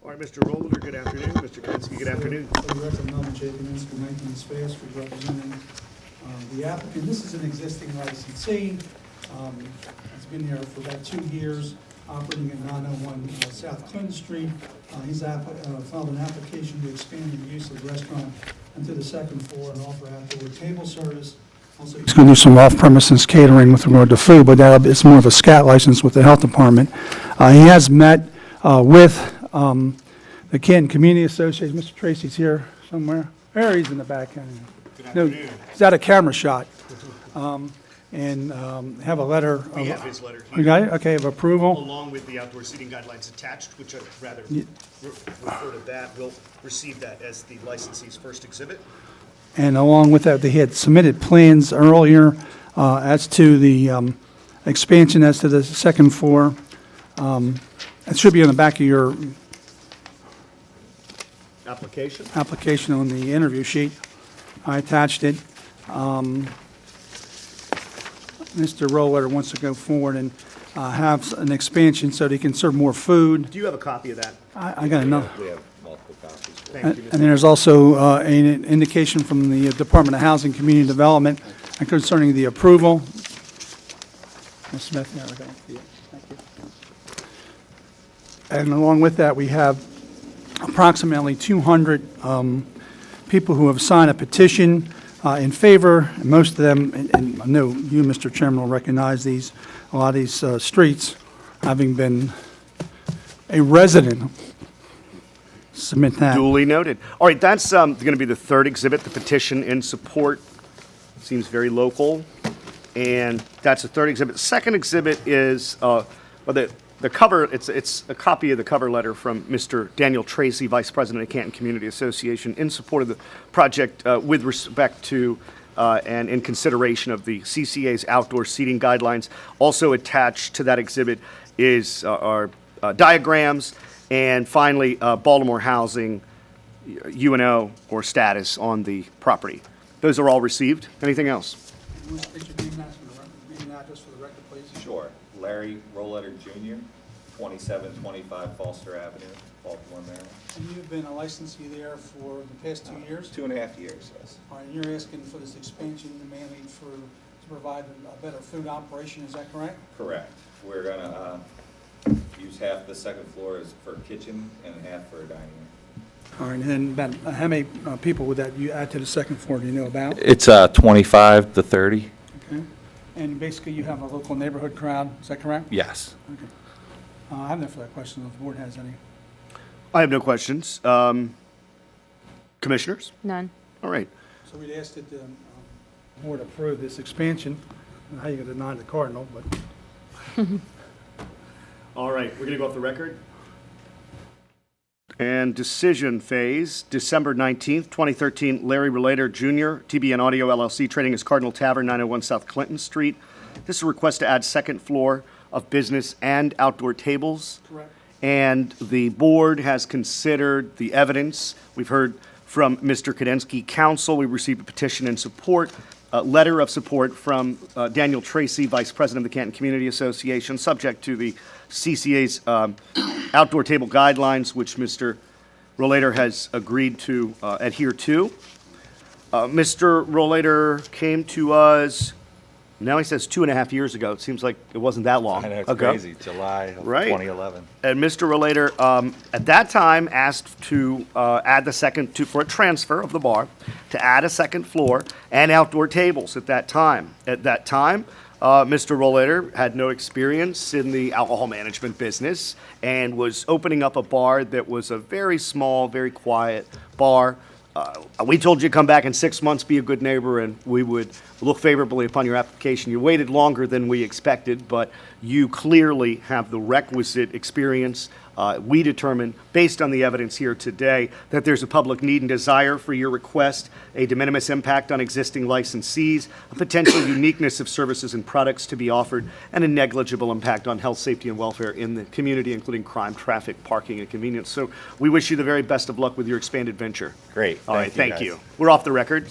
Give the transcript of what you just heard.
All right, Mr. Rollader, good afternoon. Mr. Kensky, good afternoon. For the record, Melvin J. Kaminsky, 19 Space, for representing the applicant. This is an existing licensee. It's been there for about 2 years, operating at 901 South Clinton Street. He's filed an application to expand the use of the restaurant into the second floor and offer outdoor table service. Also, he's going to do some off-premises catering with regard to food, but it's more of a SCAT license with the health department. He has met with the Canton Community Association. Mr. Tracy's here somewhere. There he is in the back. No, he's at a camera shot. And have a letter. We have his letter here. You got it? Okay, of approval. Along with the outdoor seating guidelines attached, which I'd rather refer to that. We'll receive that as the licensee's first exhibit. And along with that, they had submitted plans earlier as to the expansion as to the second floor. It should be on the back of your application on the interview sheet. I attached it. Mr. Roller wants to go forward and have an expansion so that he can serve more food. Do you have a copy of that? I got enough. We have multiple copies. Thank you, And then there's also an indication from the Department of Housing and Community Development concerning the approval. Ms. Smith, yeah, I got it. Thank you. And along with that, we have approximately 200 people who have signed a petition in favor. And most of them, and I know you, Mr. Chairman, will recognize these, a lot of these streets, having been a resident. Submit that. Duly noted. All right, that's going to be the third exhibit, the petition in support. Seems very local. And that's the third exhibit. The second exhibit is, the cover, it's a copy of the cover letter from Mr. Daniel Tracy, Vice President of Canton Community Association, in support of the project with respect to and in consideration of the CCA's outdoor seating guidelines. Also attached to that exhibit is our diagrams, and finally, Baltimore housing, UNO, or status on the property. Those are all received. Anything else? State your name and address for the record, please. Sure. Larry Rollletter Jr., 2725 Foster Avenue, Baltimore, Maryland. And you've been a licensee there for the past 2 years? 2.5 years, yes. All right, and you're asking for this expansion mainly to provide a better food operation, is that correct? Correct. We're going to use half the second floor as for kitchen and half for a dining room. All right, and then about how many people would that you add to the second floor, do you know about? It's 25 to 30. Okay. And basically you have a local neighborhood crowd, is that correct? Yes. Okay. I have no further questions, if the board has any. I have no questions. Commissioners? None. All right. So we'd ask that the board approve this expansion. I don't know how you can deny the Cardinal, but. All right, we're going to go off the record. And decision phase, December 19th, 2013, Larry Relator Jr., TBN Audio LLC, trading as Cardinal Tavern, 901 South Clinton Street. This is a request to add second floor of business and outdoor tables. Correct. And the board has considered the evidence. We've heard from Mr. Kadensky, counsel. We received a petition in support, a letter of support from Daniel Tracy, Vice President of the Canton Community Association, subject to the CCA's outdoor table guidelines, which Mr. Rollator has agreed to adhere to. Mr. Rollator came to us, now he says 2.5 years ago. It seems like it wasn't that long I know, it's ago. crazy. July of Right. 2011. And Mr. Rollator, at that time, asked to add the second, for a transfer of the bar, to add a second floor and outdoor tables at that time. At that time, Mr. Rollator had no experience in the alcohol management business and was opening up a bar that was a very small, very quiet bar. We told you to come back in 6 months, be a good neighbor, and we would look favorably upon your application. You waited longer than we expected, but you clearly have the requisite experience. We determined, based on the evidence here today, that there's a public need and desire for your request, a de minimis impact on existing licensees, a potential uniqueness of services and products to be offered, and a negligible impact on health, safety, and welfare in the community, including crime, traffic, parking, and convenience. So we wish you the very best of luck with your expanded venture. Great. All right, thank guys. you. We're off the record.